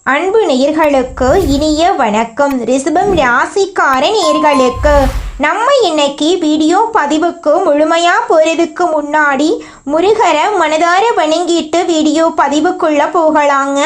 அன்பு நேயர்களுக்கு இனிய வணக்கம். ரிஷபம் ராசிக்கார நேயர்களுக்கு நம்ம இன்னைக்கு வீடியோ பதிவுக்கு முழுமையா போறதுக்கு முன்னாடி முருகரை மனதார வணங்கிட்டு வீடியோ பதிவுக்குள்ள போகலாங்க.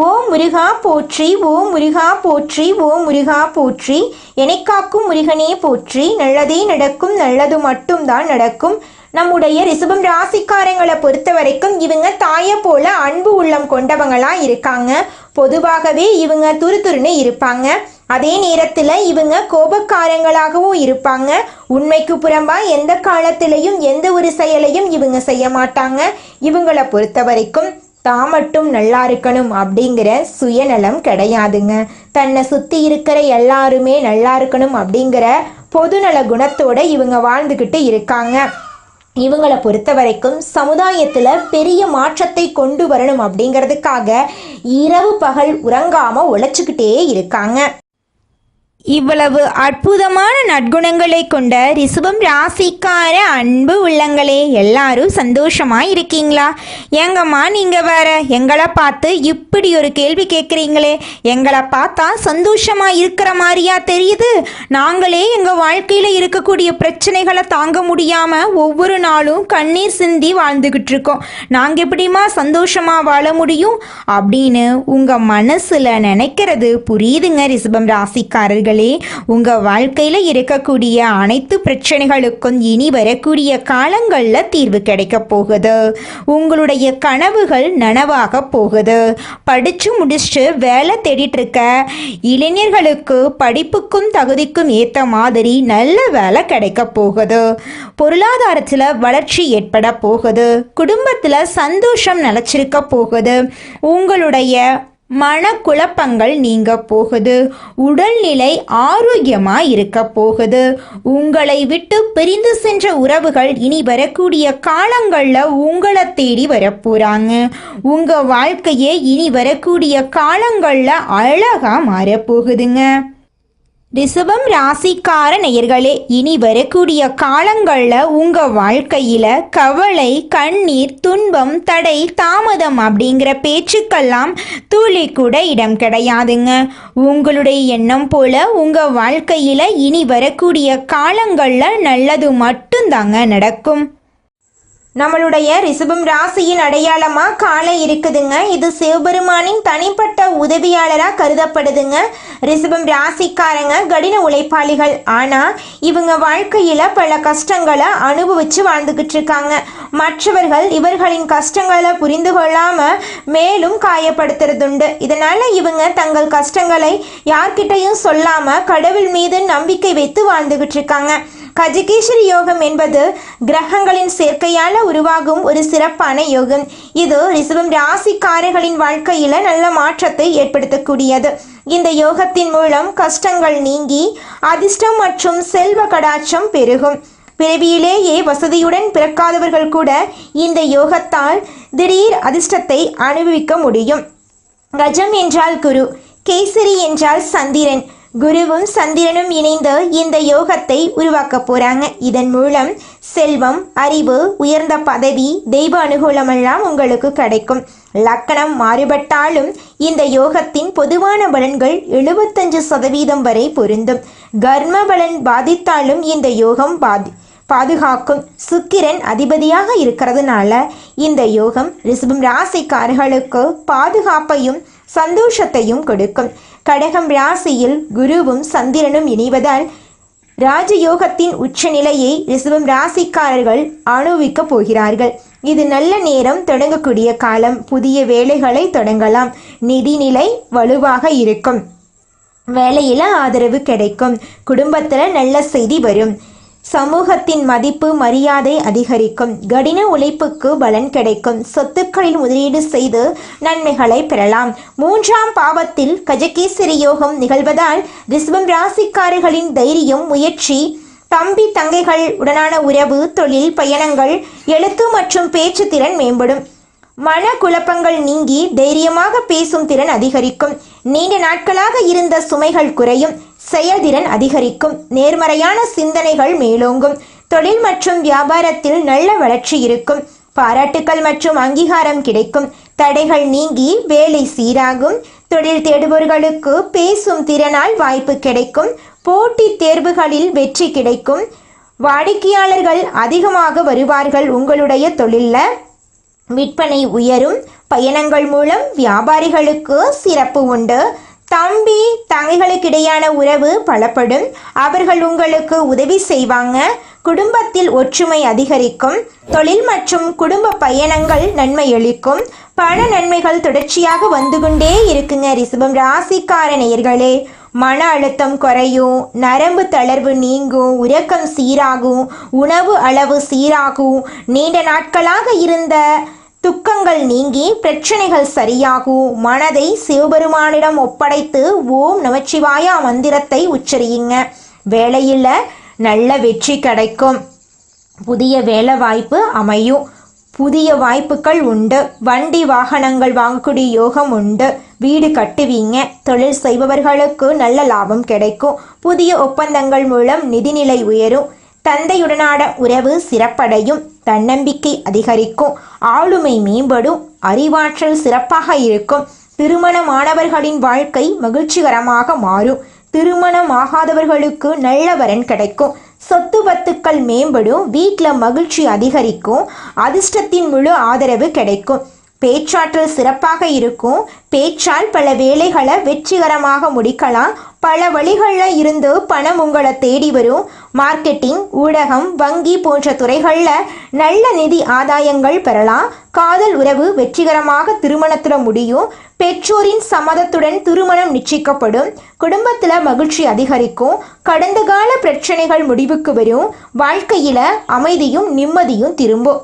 ஓ முருகா போற்றி, ஓ முருகா போற்றி, ஓ முருகா போற்றி, எனக்காக்கும் முருகனே போற்றி. நல்லதே நடக்கும், நல்லது மட்டும்தான் நடக்கும். நம்முடைய ரிஷபம் ராசிக்காரங்களை பொறுத்த வரைக்கும் இவங்க தாயை போல அன்பு உள்ளம் கொண்டவங்களா இருக்காங்க. பொதுவாகவே இவங்க துருதுருன்னு இருப்பாங்க. அதே நேரத்தில் இவங்க கோபக்காரங்களாகவும் இருப்பாங்க. உண்மைக்கு புறம்பா எந்த காலத்திலையும் எந்த ஒரு செயலையும் இவங்க செய்ய மாட்டாங்க. இவங்களை பொறுத்த வரைக்கும் தான் மட்டும் நல்லா இருக்கணும் அப்படிங்கிற சுயநலம் கிடையாதுங்க. தன்னை சுற்றி இருக்கிற எல்லாருமே நல்லா இருக்கணும் அப்படிங்கிற பொதுநல குணத்தோட இவங்க வாழ்ந்துக்கிட்டு இருக்காங்க. இவங்களை பொறுத்த வரைக்கும் சமுதாயத்தில் பெரிய மாற்றத்தை கொண்டு வரணும் அப்படிங்கிறதுக்காக இரவு பகல் உறங்காமல் உழைச்சிக்கிட்டே இருக்காங்க. இவ்வளவு அற்புதமான நற்குணங்களை கொண்ட ரிஷபம் ராசிக்கார அன்பு உள்ளங்களே, எல்லாரும் சந்தோஷமா இருக்கீங்களா? ஏங்கம்மா நீங்க வேற எங்களை பார்த்து இப்படி ஒரு கேள்வி கேட்குறீங்களே, எங்களை பார்த்தா சந்தோஷமா இருக்கிற மாதிரியா தெரியுது? நாங்களே எங்க வாழ்க்கையில இருக்கக்கூடிய பிரச்சனைகளை தாங்க முடியாம ஒவ்வொரு நாளும் கண்ணீர் சிந்தி வாழ்ந்துகிட்டு இருக்கோம். நாங்க எப்படிமா சந்தோஷமா வாழ முடியும் அப்படின்னு உங்க மனசுல நினைக்கிறது புரியுதுங்க. ரிஷபம் ராசிக்காரர்கள், உங்க வாழ்க்கையில இருக்கக்கூடிய அனைத்து பிரச்சனைகளுக்கும் இனி வரக்கூடிய காலங்கள்ல தீர்வு கிடைக்க போகுது. உங்களுடைய கனவுகள் நனவாக போகுது. படிச்சு முடிச்சுட்டு வேலை தேடிட்டு இருக்க இளைஞர்களுக்கு படிப்புக்கும் தகுதிக்கும் ஏற்ற மாதிரி நல்ல வேலை கிடைக்க போகுது. பொருளாதாரத்துல வளர்ச்சி ஏற்பட போகுது. குடும்பத்துல சந்தோஷம் நிலைச்சிருக்க போகுது. உங்களுடைய மனக்குழப்பங்கள் நீங்க போகுது. உடல்நிலை ஆரோக்கியமா இருக்க போகுது. உங்களை விட்டு பிரிந்து சென்ற உறவுகள் இனி வரக்கூடிய காலங்கள்ல உங்களை தேடி வரப்போறாங்க. உங்க வாழ்க்கையே இனி வரக்கூடிய காலங்கள்ல அழகா மாறப்போகுதுங்க. ரிஷபம் ராசிக்கார நேயர்களே, இனி வரக்கூடிய காலங்களில் உங்கள் வாழ்க்கையில் கவலை, கண்ணீர், துன்பம், தடை, தாமதம் அப்படிங்கிற பேச்சுக்கெல்லாம் துளி கூட இடம் கிடையாதுங்க. உங்களுடைய எண்ணம் போல உங்கள் வாழ்க்கையில் இனி வரக்கூடிய காலங்களில் நல்லது மட்டும்தாங்க நடக்கும். நம்மளுடைய ரிஷபம் ராசியின் அடையாளமாக காலை இருக்குதுங்க. இது சிவபெருமானின் தனிப்பட்ட உதவியாளராக கருதப்படுதுங்க. ரிஷபம் ராசிக்காரங்க கடின உழைப்பாளிகள். ஆனால் இவங்க வாழ்க்கையில் பல கஷ்டங்களை அனுபவித்து வாழ்ந்துக்கிட்டு இருக்காங்க. மற்றவர்கள் இவர்களின் கஷ்டங்களை புரிந்து கொள்ளாமல் மேலும் காயப்படுத்துறதுண்டு. இதனால் இவங்க தங்கள் கஷ்டங்களை யார்கிட்டையும் சொல்லாமல் கடவுள் மீது நம்பிக்கை வைத்து வாழ்ந்துக்கிட்டு இருக்காங்க. கஜகேசரி யோகம் என்பது கிரகங்களின் சேர்க்கையால் உருவாகும் ஒரு சிறப்பான யோகம். இது ரிஷபம் ராசிக்காரர்களின் வாழ்க்கையில் நல்ல மாற்றத்தை ஏற்படுத்தக்கூடியது. இந்த யோகத்தின் மூலம் கஷ்டங்கள் நீங்கி அதிர்ஷ்டம் மற்றும் செல்வ கடாட்சம் பெருகும். பிறவியிலேயே வசதியுடன் பிறக்காதவர்கள் கூட இந்த யோகத்தால் திடீர் அதிர்ஷ்டத்தை அனுபவிக்க முடியும். கஜம் என்றால் குரு, கேசரி என்றால் சந்திரன். குருவும் சந்திரனும் இணைந்து இந்த யோகத்தை உருவாக்க போறாங்க. இதன் மூலம் செல்வம், அறிவு, உயர்ந்த பதவி, தெய்வ அனுகூலமெல்லாம் உங்களுக்கு கிடைக்கும். லக்கணம் மாறுபட்டாலும் இந்த யோகத்தின் பொதுவான பலன்கள் 75% வரை பொருந்தும். கர்ம பலன் பாதித்தாலும் இந்த யோகம் பாதுகாக்கும். சுக்கிரன் அதிபதியாக இருக்கிறதுனால இந்த யோகம் ரிஷபம் ராசிக்காரர்களுக்கு பாதுகாப்பையும் சந்தோஷத்தையும் கொடுக்கும். கடகம் ராசியில் குருவும் சந்திரனும் இணைவதால் ராஜயோகத்தின் உச்சநிலையை ரிஷபம் ராசிக்காரர்கள் அனுபவிக்க போகிறார்கள். இது நல்ல நேரம், தொடங்கக்கூடிய காலம். புதிய வேலைகளை தொடங்கலாம். நிதிநிலை வலுவாக இருக்கும். வேலையில் ஆதரவு கிடைக்கும். குடும்பத்தில் நல்ல செய்தி வரும். சமூகத்தின் மதிப்பு மரியாதை அதிகரிக்கும். கடின உழைப்புக்கு பலன் கிடைக்கும். சொத்துக்களில் முதலீடு செய்து நன்மைகளை பெறலாம். 3ஆம் பாவத்தில் கஜகேசரி யோகம் நிகழ்வதால் ரிஷபம் ராசிக்காரர்களின் தைரியம், முயற்சி, தம்பி தங்கைகள் உடனான உறவு, தொழில், பயணங்கள், எழுத்து மற்றும் பேச்சு திறன் மேம்படும். மன குழப்பங்கள் நீங்கி தைரியமாக பேசும் திறன் அதிகரிக்கும். நீண்ட நாட்களாக இருந்த சுமைகள் குறையும். செயல்திறன் அதிகரிக்கும். நேர்மறையான சிந்தனைகள் மேலோங்கும். தொழில் மற்றும் வியாபாரத்தில் நல்ல வளர்ச்சி இருக்கும். பாராட்டுக்கள் மற்றும் அங்கீகாரம் கிடைக்கும். தடைகள் நீங்கி வேலை சீராகும். தொழில் தேடுபவர்களுக்கு பேசும் திறனால் வாய்ப்பு கிடைக்கும். போட்டித் தேர்வுகளில் வெற்றி கிடைக்கும். வாடிக்கையாளர்கள் அதிகமாக வருவார்கள். உங்களுடைய தொழிலில் விற்பனை உயரும். பயணங்கள் மூலம் வியாபாரிகளுக்கு சிறப்பு உண்டு. தம்பி தங்கைகளுக்கிடையான உறவு பலப்படும். அவர்கள் உங்களுக்கு உதவி செய்வாங்க. குடும்பத்தில் ஒற்றுமை அதிகரிக்கும். தொழில் மற்றும் குடும்ப பயணங்கள் நன்மை அளிக்கும். பண நன்மைகள் தொடர்ச்சியாக வந்து கொண்டே இருக்குங்க. ரிஷபம் ராசிக்கார நேயர்களே, மன அழுத்தம் குறையும், நரம்பு தளர்வு நீங்கும், உறக்கம் சீராகும், உணவு அளவு சீராகும், நீண்ட நாட்களாக இருந்த துக்கங்கள் நீங்கி பிரச்சனைகள் சரியாகும். மனதை சிவபெருமானிடம் ஒப்படைத்து ஓம் நமச்சிவாயா மந்திரத்தை உச்சரியுங்க. வேலையில் நல்ல வெற்றி கிடைக்கும். புதிய வேலை வாய்ப்பு அமையும். புதிய வாய்ப்புகள் உண்டு. வண்டி வாகனங்கள் வாங்கக்கூடிய யோகம் உண்டு. வீடு கட்டுவீங்க. தொழில் செய்பவர்களுக்கு நல்ல லாபம் கிடைக்கும். புதிய ஒப்பந்தங்கள் மூலம் நிதிநிலை உயரும். தந்தையுடனான உறவு சிறப்படையும். தன்னம்பிக்கை அதிகரிக்கும். ஆளுமை மேம்படும். அறிவாற்றல் சிறப்பாக இருக்கும். திருமணமானவர்களின் வாழ்க்கை மகிழ்ச்சிகரமாக மாறும். திருமணமாகாதவர்களுக்கு நல்ல வரன் கிடைக்கும். சொத்து பத்துக்கள் மேம்படும். வீட்டில் மகிழ்ச்சி அதிகரிக்கும். அதிர்ஷ்டத்தின் முழு ஆதரவு கிடைக்கும். பேச்சாற்றல் சிறப்பாக இருக்கும். பேச்சால் பல வேலைகளை வெற்றிகரமாக முடிக்கலாம். பல வழிகளில் இருந்து பணம் உங்களை தேடி வரும். மார்க்கெட்டிங், ஊடகம், வங்கி போன்ற துறைகளில் நல்ல நிதி ஆதாயங்கள் பெறலாம். காதல் உறவு வெற்றிகரமாக திருமணத்தில் முடியும். பெற்றோரின் சம்மதத்துடன் திருமணம் நிச்சயிக்கப்படும். குடும்பத்தில் மகிழ்ச்சி அதிகரிக்கும். கடந்த கால பிரச்சனைகள் முடிவுக்கு வரும். வாழ்க்கையில் அமைதியும் நிம்மதியும் திரும்பும்.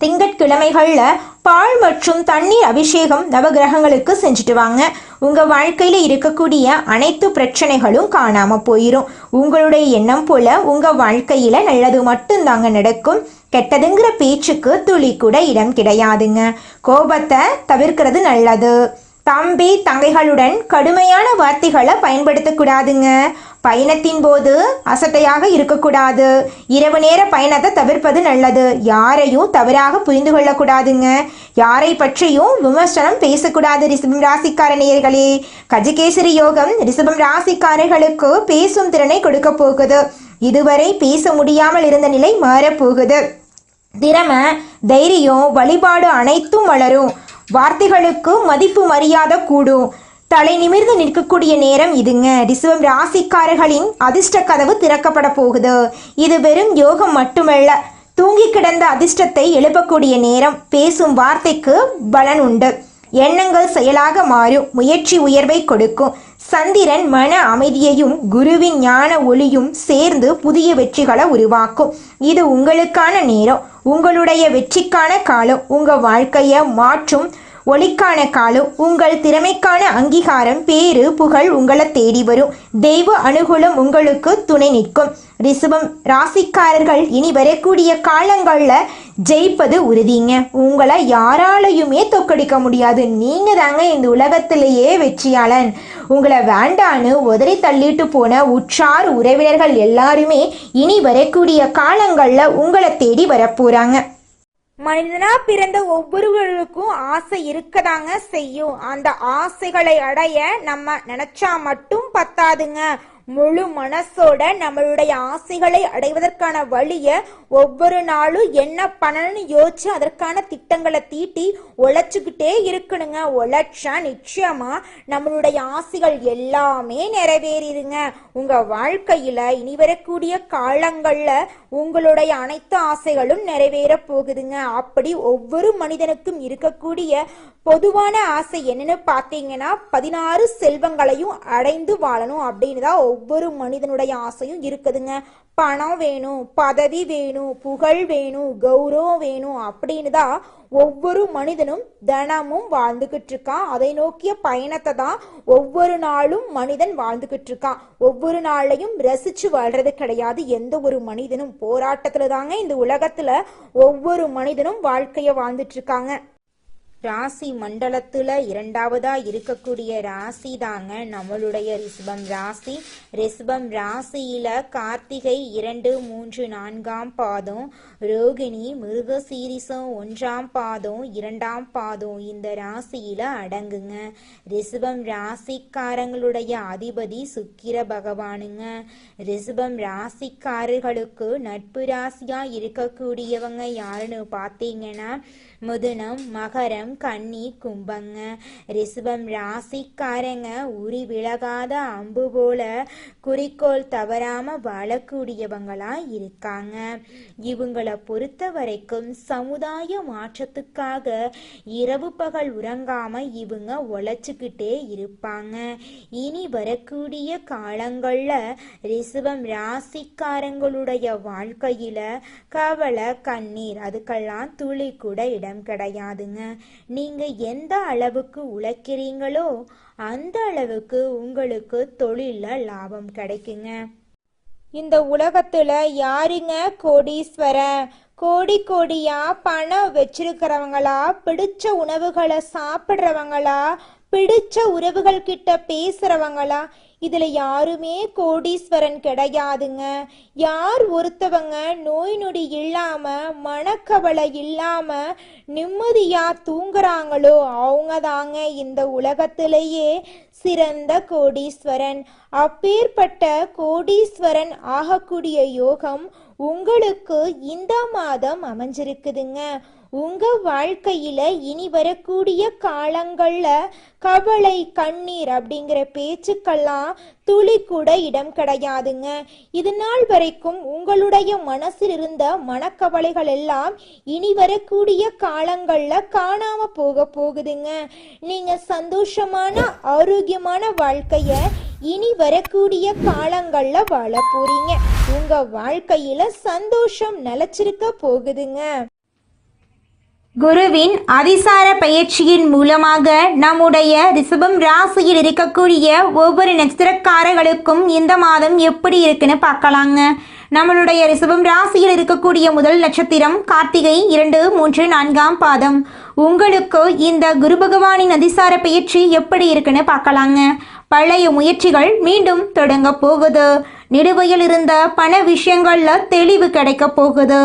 திங்கட்கிழமைகளில் பால் மற்றும் தண்ணீர் அபிஷேகம் நவகிரகங்களுக்கு செஞ்சுட்டு வாங்க. உங்கள் வாழ்க்கையில் இருக்கக்கூடிய அனைத்து பிரச்சனைகளும் காணாமல் போயிடும். உங்களுடைய எண்ணம் போல உங்கள் வாழ்க்கையில் நல்லது மட்டும்தாங்க நடக்கும். கெட்டதுங்கிற பேச்சுக்கு துளி கூட இடம் கிடையாதுங்க. கோபத்தை தவிர்க்கிறது நல்லது. தம்பி தங்கைகளுடன் கடுமையான வார்த்தைகளை பயன்படுத்தக்கூடாதுங்க. பயணத்தின் போது அசட்டையாக இருக்கக்கூடாது. இரவு நேர பயணத்தை தவிர்ப்பது நல்லது. யாரையும் தவறாக புரிந்து கொள்ளக்கூடாதுங்க. யாரை பற்றியும் விமர்சனம் பேசக்கூடாது. ரிஷபம் ராசிக்கார நேயர்களே, கஜகேசரி யோகம் ரிஷபம் ராசிக்காரர்களுக்கு பேசும் திறனை கொடுக்க போகுது. இதுவரை பேச முடியாமல் இருந்த நிலை மாறப்போகுது. திறமை, தைரியம், வழிபாடு அனைத்தும் வளரும். வார்த்தைகளுக்கு மதிப்பு மரியாதை கூடும். தலை நிமிர்ந்து நிற்கக்கூடிய நேரம் இதுங்க. ரிஷபம் ராசிக்காரர்களின் அதிர்ஷ்ட கதவு திறக்கப்பட போகுது. இது வெறும் யோகம் மட்டுமல்ல, தூங்கி கிடந்த அதிர்ஷ்டத்தை எழுப்பக்கூடிய நேரம். பேசும் வார்த்தைக்கு பலன் உண்டு. எண்ணங்கள் செயலாக மாறும். முயற்சி உயர்வை கொடுக்கும். சந்திரன் மன அமைதியையும் குருவின் ஞான ஒளியும் சேர்ந்து புதிய வெற்றிகளை உருவாக்கும். இது உங்களுக்கான நேரம். உங்களுடைய வெற்றிக்கான காலம். உங்கள் வாழ்க்கையை மாற்றும் ஒளிக்கான காலம். உங்கள் திறமைக்கான அங்கீகாரம், பேரு, புகழ் உங்களை தேடி வரும். தெய்வ அனுகூலம் உங்களுக்கு துணை நிற்கும். ரிஷபம் ராசிக்காரர்கள் இனி வரக்கூடிய காலங்களில் ஜெயிப்பது உறுதிங்க. உங்களை யாராலையுமே தோக்கடிக்க முடியாது. நீங்கள் தாங்க இந்த உலகத்திலேயே வெற்றியாளன். உங்களை வேண்டான்னு உதறி தள்ளிட்டு போன உற்றார் உறவினர்கள் எல்லாருமே இனி வரக்கூடிய காலங்களில் உங்களை தேடி வரப்போகிறாங்க. மனிதனா பிறந்த ஒவ்வொருவருக்கும் ஆசை இருக்கதாங்க செய்யும். அந்த ஆசைகளை அடைய நம்ம நினைச்சா மட்டும் பத்தாதுங்க. முழு மனசோட நம்மளுடைய ஆசைகளை அடைவதற்கான வழிய ஒவ்வொரு நாளும் என்ன பண்ணணும்னு யோசிச்சு அதற்கான திட்டங்களை தீட்டி உழைச்சுக்கிட்டே இருக்கணுங்க. உழைச்சா நிச்சயமா நம்மளுடைய ஆசைகள் எல்லாமே நிறைவேறிடுங்க. உங்க வாழ்க்கையில இனி வரக்கூடிய காலங்கள்ல உங்களுடைய அனைத்து ஆசைகளும் நிறைவேற போகுதுங்க. அப்படி ஒவ்வொரு மனிதனுக்கும் இருக்கக்கூடிய பொதுவான ஆசை என்னன்னு பார்த்தீங்கன்னா 16 செல்வங்களையும் அடைந்து வாழணும் அப்படின்னு தான் ஒவ்வொரு மனிதனுடைய ஆசையும் இருக்குதுங்க. பணம் வேணும், பதவி வேணும், புகழ் வேணும், கௌரவம் வேணும் அப்படின்னு தான் ஒவ்வொரு மனிதனும் தினமும் வாழ்ந்துகிட்டு இருக்கான். அதை நோக்கிய பயணத்தை தான் ஒவ்வொரு நாளும் மனிதன் வாழ்ந்துகிட்டு இருக்கான். ஒவ்வொரு நாளையும் ரசிச்சு வாழ்றது கிடையாது. எந்த ஒரு மனிதனும் போராட்டத்துல தாங்க இந்த உலகத்துல ஒவ்வொரு மனிதனும் வாழ்க்கைய வாழ்ந்துட்டு இருக்காங்க. ராசி மண்டலத்துல இரண்டாவதா இருக்கக்கூடிய ராசி தாங்க நம்மளுடைய ரிஷபம் ராசி. ரிஷபம் ராசியில கார்த்திகை 2, 3, 4ஆம் பாதம், ரோகிணி மிருகசீரிசம் 1ஆம் பாதம் 2ஆம் பாதம் இந்த ராசியில அடங்குங்க. ரிஷபம் ராசிக்காரங்களுடைய அதிபதி சுக்கிர பகவானுங்க. ரிஷபம் ராசிக்காரர்களுக்கு நட்பு ராசியா இருக்கக்கூடியவங்க யாருன்னு பார்த்தீங்கன்னா மிதுனம், மகரம், கன்னி, கும்பங்க. ரிஷபம் ராசிக்காரங்க உரி விலகாத அம்பு போல குறிக்கோள் தவறாம வாழக்கூடியவங்களா இருக்காங்க. இவங்களை பொறுத்த வரைக்கும் சமுதாய மாற்றத்துக்காக இரவு பகல் உறங்காம இவங்க உழைச்சுக்கிட்டே இருப்பாங்க. இனி வரக்கூடிய காலங்கள்ல ரிஷபம் ராசிக்காரங்களுடைய வாழ்க்கையில கவலை, கண்ணீர் அதுக்கெல்லாம் துளி கூட இடம் கிடையாதுங்க. நீங்க எந்த அளவுக்கு உழைக்கிறீங்களோ அந்த அளவுக்கு உங்களுக்கு தொழில லாபம் கிடைக்குங்க. இந்த உலகத்துல யாருங்க கோடீஸ்வரன்? கோடி கோடியா பணம் வச்சிருக்கிறவங்களா, பிடிச்ச உணவுகளை சாப்பிட்றவங்களா, பிடிச்ச உறவுகள் கிட்ட பேசுறவங்களா? இதுல யாருமே கோடீஸ்வரன் கிடையாதுங்க. யார் ஒருத்தவங்க நோய் நொடி இல்லாம மனக்கவலை இல்லாம நிம்மதியா தூங்குறாங்களோ அவங்க தாங்க இந்த உலகத்திலேயே சிறந்த கோடீஸ்வரன். அப்பேற்பட்ட கோடீஸ்வரன் ஆகக்கூடிய யோகம் உங்களுக்கு இந்த மாதம் அமைஞ்சிருக்குதுங்க. உங்க வாழ்க்கையில இனி வரக்கூடிய காலங்கள்ல கவலை, கண்ணீர் அப்படிங்கிற பேச்சுக்கெல்லாம் துளி கூட இடம் கிடையாதுங்க. இது நாள் வரைக்கும் உங்களுடைய மனசில் இருந்த மனக்கவலைகள் எல்லாம் இனி வரக்கூடிய காலங்கள்ல காணாம போகுதுங்க. நீங்க சந்தோஷமான ஆரோக்கியமான வாழ்க்கைய இனி வரக்கூடிய காலங்கள்ல வாழ போறீங்க. உங்க வாழ்க்கையில சந்தோஷம் நிலைச்சிருக்க போகுதுங்க. குருவின் அதிசார பயிற்சியின் மூலமாக நம்முடைய ரிஷபம் ராசியில் இருக்கக்கூடிய ஒவ்வொரு நட்சத்திரக்காரர்களுக்கும் இந்த மாதம் எப்படி இருக்குன்னு பார்க்கலாங்க. நம்மளுடைய ரிஷபம் ராசியில் இருக்கக்கூடிய முதல் நட்சத்திரம் கார்த்திகை 2, 3, 4ஆம் பாதம். உங்களுக்கு இந்த குரு பகவானின் அதிசார பயிற்சி எப்படி இருக்குன்னு பார்க்கலாங்க. பழைய முயற்சிகள் மீண்டும் தொடங்க போகுது. நிலுவையில் இருந்த பண விஷயங்கள்ல தெளிவு கிடைக்க போகுது.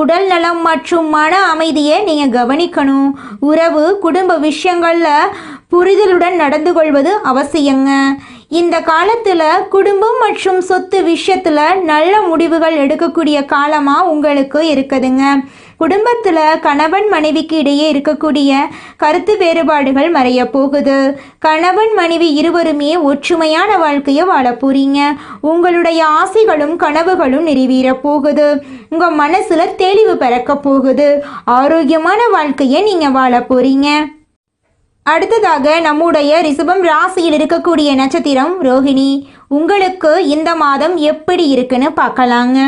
உடல் நலம் மற்றும் மன அமைதியை நீங்க கவனிக்கணும். உறவு, குடும்ப விஷயங்கள்ல புரிதலுடன் நடந்து கொள்வது அவசியங்க. இந்த காலத்துல குடும்பம் மற்றும் சொத்து விஷயத்துல நல்ல முடிவுகள் எடுக்கக்கூடிய காலமா உங்களுக்கு இருக்குதுங்க. குடும்பத்துல கணவன் மனைவிக்கு இடையே இருக்கக்கூடிய கருத்து வேறுபாடுகள் மறைய போகுது. கணவன் மனைவி இருவருமே ஒற்றுமையான வாழ்க்கையை வாழ போறீங்க. உங்களுடைய ஆசைகளும் கனவுகளும் நிறைவேற போகுது. உங்க மனசுல தெளிவு பிறக்க போகுது. ஆரோக்கியமான வாழ்க்கையை நீங்க வாழ போறீங்க. அடுத்ததாக நம்முடைய ரிஷபம் ராசியில் இருக்கக்கூடிய நட்சத்திரம் ரோகிணி. உங்களுக்கு இந்த மாதம் எப்படி இருக்குன்னு பார்க்கலாங்க.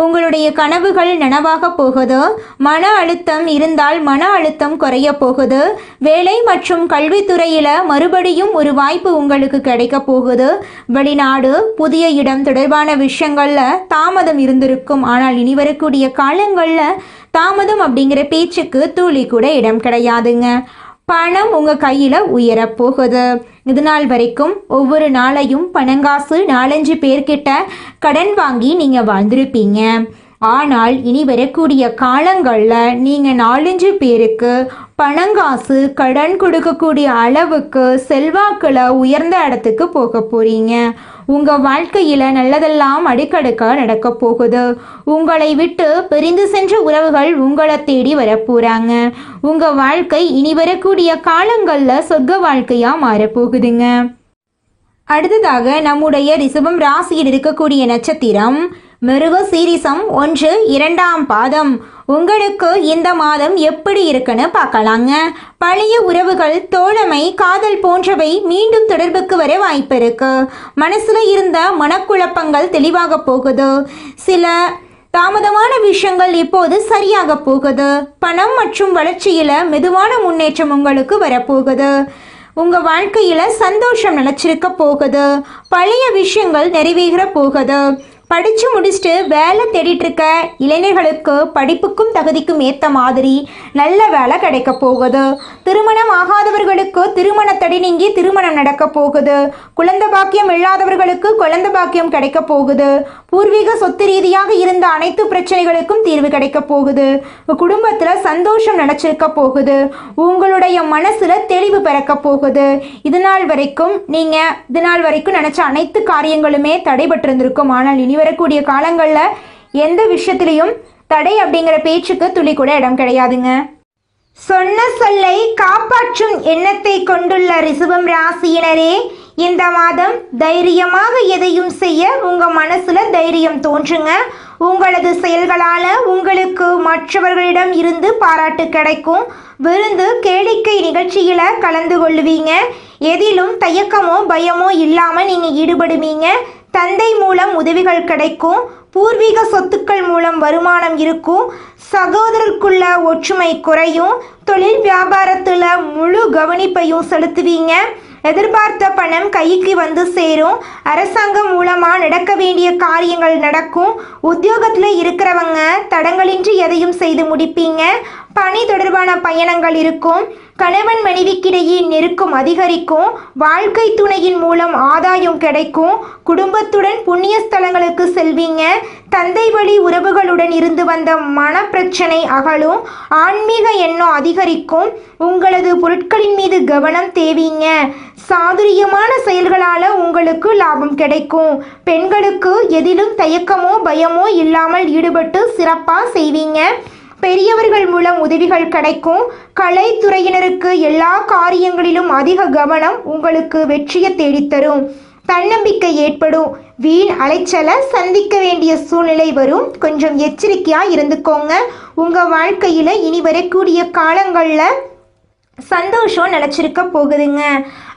உங்களுடைய கனவுகள் நனவாக போகுது. மன அழுத்தம் இருந்தால் மன அழுத்தம் குறைய போகுது. வேலை மற்றும் கல்வித்துறையில் மறுபடியும் ஒரு வாய்ப்பு உங்களுக்கு கிடைக்க போகுது. வெளிநாடு, புதிய இடம் தொடர்பான விஷயங்களில் தாமதம் இருந்திருக்கும். ஆனால் இனி வரக்கூடிய காலங்களில் தாமதம் அப்படிங்கிற பேச்சுக்கு துளி கூட இடம் கிடையாதுங்க. பணம் உங்கள் கையில் உயரப்போகுது. இது நாள் வரைக்கும் ஒவ்வொரு நாளையும் பணங்காசு 4-5 பேர்கிட்ட கடன் வாங்கி நீங்கள் வாழ்ந்திருப்பீங்க. ஆனால் இனி வரக்கூடிய காலங்களில் நீங்கள் 4-5 பேருக்கு பணங்காசு கடன் கொடுக்கக்கூடிய அளவுக்கு செல்வாக்கில் உயர்ந்த இடத்துக்கு போக போகிறீங்க. உங்கள் வாழ்க்கையில் நல்லதெல்லாம் அடுக்கடுக்க நடக்க போகுது. உங்களை விட்டு பிரிந்து சென்ற உறவுகள் உங்களை தேடி வரப்போகிறாங்க. உங்கள் வாழ்க்கை இனி வரக்கூடிய காலங்களில் சொர்க்க வாழ்க்கையாக மாறப்போகுதுங்க. அடுத்ததாக நம்முடைய ரிஷபம் ராசியில் இருக்கக்கூடிய நட்சத்திரம் மிருகசீரிசம் 1, 2ஆம் பாதம். உங்களுக்கு இந்த மாதம் எப்படி இருக்குன்னு பார்க்கலாங்க. பழைய உறவுகள், தோழமை, காதல் போன்றவை மீண்டும் தொடர்புக்கு வர வாய்ப்பு இருக்கு. மனசுல இருந்த மனக்குழப்பங்கள் தெளிவாக போகுது. சில தாமதமான விஷயங்கள் இப்போது சரியாக போகுது. பணம் மற்றும் வளர்ச்சியில மெதுவான முன்னேற்றம் உங்களுக்கு வரப்போகுது. உங்க வாழ்க்கையில சந்தோஷம் நிலைச்சிருக்க போகுது. பழைய விஷயங்கள் நிறைவேற போகுது. படித்து முடிச்சுட்டு வேலை தேடிட்டு இருக்க இளைஞர்களுக்கு படிப்புக்கும் தகுதிக்கும் ஏற்ற மாதிரி நல்ல வேலை கிடைக்க போகுது. திருமணம் ஆகாதவர்களுக்கு திருமண தடை நீங்கி திருமணம் நடக்க போகுது. குழந்தை பாக்கியம் இல்லாதவர்களுக்கு குழந்தை பாக்கியம் கிடைக்க போகுது. பூர்வீக சொத்து ரீதியாக இருந்த அனைத்து பிரச்சனைகளுக்கும் தீர்வு கிடைக்க போகுது. குடும்பத்தில் சந்தோஷம் நினைச்சிருக்க போகுது. உங்களுடைய மனசுல தெளிவு பிறக்க போகுது. இது நாள் வரைக்கும் நினைச்ச அனைத்து காரியங்களுமே தடைபட்டு இருந்திருக்கும். ஆனால் இனி வரக்கூடிய காலங்களில் எந்த விஷயத்திலையும் தடை அப்படிங்கிற பேச்சுக்கு துளி கூட இடம் கிடையாதுங்க. சொன்ன சொல்லை காப்பாற்றும் எண்ணத்தை கொண்டுள்ள ரிஷபம் ராசியினரே, இந்த மாதம் தைரியமாக எதையும் செய்ய உங்க மனசுல தைரியம் தோன்றுங்க. உங்களது செயல்களால உங்களுக்கு மற்றவர்களிடம் இருந்து பாராட்டு கிடைக்கும். விருந்து கேளிக்கை நிகழ்ச்சியில கலந்து கொள்ளுவீங்க. எதிலும் தயக்கமோ பயமோ இல்லாம நீங்க ஈடுபடுவீங்க. தந்தை மூலம் உதவிகள் கிடைக்கும். பூர்வீக சொத்துக்கள் மூலம் வருமானம் இருக்கும். சகோதரருக்குள்ள ஒற்றுமை குறையும். தொழில் வியாபாரத்தில் முழு கவனிப்பையும் செலுத்துவீங்க. எதிர்பார்த்த பணம் கைக்கு வந்து சேரும். அரசாங்கம் மூலமாக நடக்க வேண்டிய காரியங்கள் நடக்கும். உத்தியோகத்தில் இருக்கிறவங்க தடங்களின்றி எதையும் செய்து முடிப்பீங்க. பணி தொடர்பான பயணங்கள் இருக்கும். கணவன் மனைவிக்கிடையே நெருக்கம் அதிகரிக்கும். வாழ்க்கை துணையின் மூலம் ஆதாயம் கிடைக்கும். குடும்பத்துடன் புண்ணிய ஸ்தலங்களுக்கு செல்வீங்க. தந்தை வழி உறவுகளுடன் இருந்து வந்த மனப்பிரச்சனை அகலும். ஆன்மீக எண்ணம் அதிகரிக்கும். உங்களது பொருட்களின் மீது கவனம் தேவீங்க. சாதுரியமான செயல்களால் உங்களுக்கு லாபம் கிடைக்கும். பெண்களுக்கு எதிலும் தயக்கமோ பயமோ இல்லாமல் ஈடுபட்டு சிறப்பாக செய்வீங்க. பெரியவர்கள் மூலம் உதவிகள் கிடைக்கும். கலைத்துறையினருக்கு எல்லா காரியங்களிலும் அதிக கவனம் உங்களுக்கு வெற்றியை தேடித்தரும். தன்னம்பிக்கை ஏற்படும். வீண் அலைச்சலை சந்திக்க வேண்டிய சூழ்நிலை வரும். கொஞ்சம் எச்சரிக்கையாக இருந்துக்கோங்க. உங்கள் வாழ்க்கையில் இனி வரக்கூடிய காலங்களில் சந்தோஷம் நிலச்சிருக்க போகுதுங்க.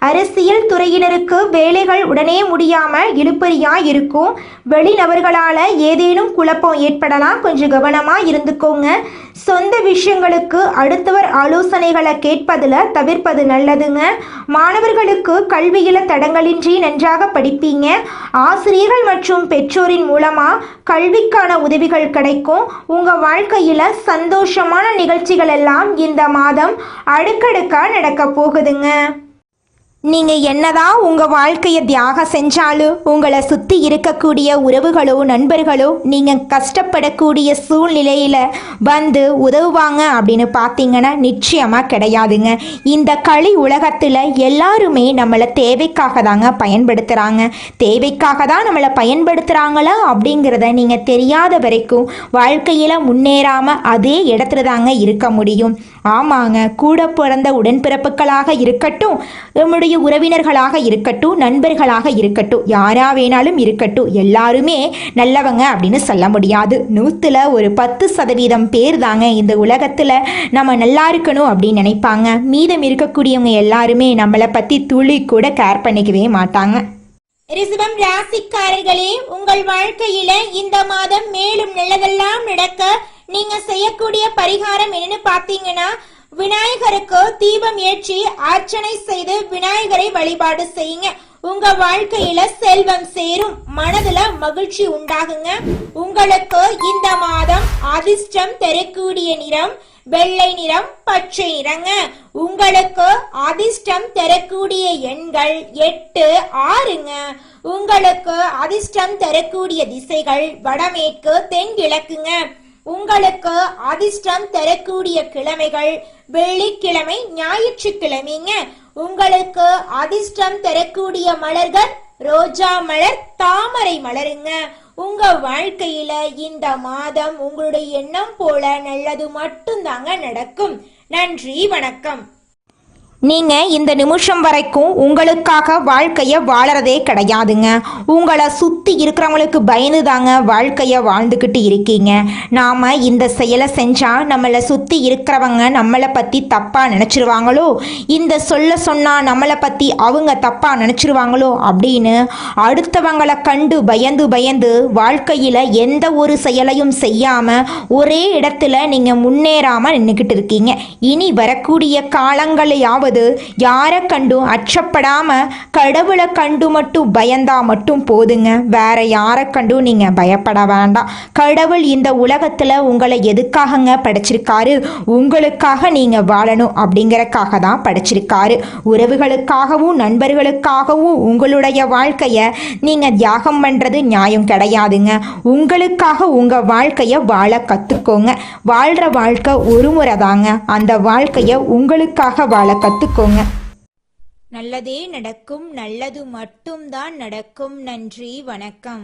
அரசியல் துறையினருக்கு வேலைகள் உடனே முடியாமல் இழுபறியாக இருக்கும். வெளிநபர்களால் ஏதேனும் குழப்பம் ஏற்படலாம். கொஞ்சம் கவனமாக இருந்துக்கோங்க. சொந்த விஷயங்களுக்கு அடுத்தவர் ஆலோசனைகளை கேட்பதில் தவிர்ப்பது நல்லதுங்க. மாணவர்களுக்கு கல்வியில் தடங்களின்றி நன்றாக படிப்பீங்க. ஆசிரியர்கள் மற்றும் பெற்றோரின் மூலமாக கல்விக்கான உதவிகள் கிடைக்கும். உங்கள் வாழ்க்கையில் சந்தோஷமான நிகழ்ச்சிகள் எல்லாம் இந்த மாதம் அடுக்கடுக்காக நடக்க போகுதுங்க. நீங்கள் என்னதான் உங்கள் வாழ்க்கையை தியாகம் செஞ்சாலும் உங்களை சுற்றி இருக்கக்கூடிய உறவுகளோ நண்பர்களோ நீங்கள் கஷ்டப்படக்கூடிய சூழ்நிலையில் வந்து உதவுவாங்க அப்படின்னு பார்த்தீங்கன்னா நிச்சயமாக கிடையாதுங்க. இந்த களி உலகத்தில் எல்லாருமே நம்மளை தேவைக்காக தாங்க பயன்படுத்துகிறாங்க. தேவைக்காக தான் நம்மளை பயன்படுத்துகிறாங்களா அப்படிங்கிறத நீங்கள் தெரியாத வரைக்கும் வாழ்க்கையில் முன்னேறாமல் அதே இடத்துல தாங்க இருக்க முடியும். ஆமாங்க, கூட பிறந்த உடன்பிறப்புகளாக இருக்கட்டும், நம்முடைய உறவினர்களாக இருக்கட்டும், நண்பர்களாக இருக்கட்டும், யாரா வேணாலும் இருக்கட்டும், எல்லாருமே நல்லவங்க அப்படின்னு சொல்ல முடியாது. 100ல் ஒரு 10% பேர் தாங்க இந்த உலகத்தில் நம்ம நல்லா இருக்கணும் அப்படின்னு நினைப்பாங்க. மீதம் இருக்கக்கூடியவங்க எல்லாருமே நம்மளை பற்றி துளி கூட கேர் பண்ணிக்கவே மாட்டாங்க. ரிஷபம் ராசிக்காரர்களே, உங்கள் வாழ்க்கையில இந்த மாதம் மேலும் நல்லதெல்லாம் நடக்க நீங்க செய்யக்கூடிய பரிகாரம் என்னன்னு பாத்தீங்கன்னா, விநாயகருக்கு தீபம் ஏற்றி அர்ச்சனை செய்து விநாயகரை வழிபாடு செய்யுங்க. உங்க வாழ்க்கையில செல்வம் சேரும். மனதுல மகிழ்ச்சி உண்டாகுங்க. உங்களுக்கு இந்த மாதம் அதிர்ஷ்டம் தரக்கூடிய நிறம் வெள்ளை நிறம், பச்சை நிறங்க. உங்களுக்கு அதிர்ஷ்டம் தரக்கூடிய எண்கள் 8, 6ங்க. உங்களுக்கு அதிர்ஷ்டம் தரக்கூடிய திசைகள் வடமேற்கு, தென்கிழக்குங்க. உங்களுக்கு அதிர்ஷ்டம் தரக்கூடிய கிழமைகள் வெள்ளிக்கிழமை, ஞாயிற்றுக்கிழமைங்க. உங்களுக்கு அதிர்ஷ்டம் தரக்கூடிய மலர்கள் ரோஜா மலர், தாமரை மலருங்க. உங்க வாழ்க்கையில இந்த மாதம் உங்களுடைய எண்ணம் போல நல்லது மட்டும்தாங்க நடக்கும். நன்றி, வணக்கம். நீங்கள் இந்த நிமிஷம் வரைக்கும் உங்களுக்காக வாழ்க்கையை வாழறதே கிடையாதுங்க. உங்களை சுற்றி இருக்கிறவங்களுக்கு பயந்து தாங்க வாழ்க்கையை வாழ்ந்துக்கிட்டு இருக்கீங்க. நாம் இந்த செயலை செஞ்சால் நம்மளை சுற்றி இருக்கிறவங்க நம்மளை பற்றி தப்பாக நினச்சிருவாங்களோ, இந்த சொன்னால் நம்மளை பற்றி அவங்க தப்பாக நினச்சிருவாங்களோ அப்படின்னு அடுத்தவங்களை கண்டு பயந்து வாழ்க்கையில் எந்த ஒரு செயலையும் செய்யாமல் ஒரே இடத்துல நீங்கள் முன்னேறாமல் நின்றுக்கிட்டு இருக்கீங்க. இனி வரக்கூடிய காலங்களையாவது அதாவது யாரை கண்டும் அச்சப்படாம கடவுளை கண்டு மட்டும் பயந்தா மட்டும் போதுங்க. வேற யாரை கண்டும் நீங்க பயப்பட வேண்டாம். கடவுள் இந்த உலகத்துல உங்களை எதுக்காகங்க படைச்சிருக்காரு? உங்களுக்காக நீங்க வாழணும் அப்படிங்கறக்காக தான் படைச்சிருக்காரு. உறவுகளுக்காகவும் நண்பர்களுக்காகவும் உங்களுடைய வாழ்க்கைய நீங்க தியாகம் பண்றது நியாயம் கிடையாதுங்க. உங்களுக்காக உங்க வாழ்க்கைய வாழ கத்துக்கோங்க. வாழ்ற வாழ்க்கை ஒரு முறை தாங்க. அந்த வாழ்க்கைய உங்களுக்காக வாழ கத்துக்கோங்க. நல்லதே நடக்கும், நல்லது மட்டும்தான் நடக்கும். நன்றி, வணக்கம்.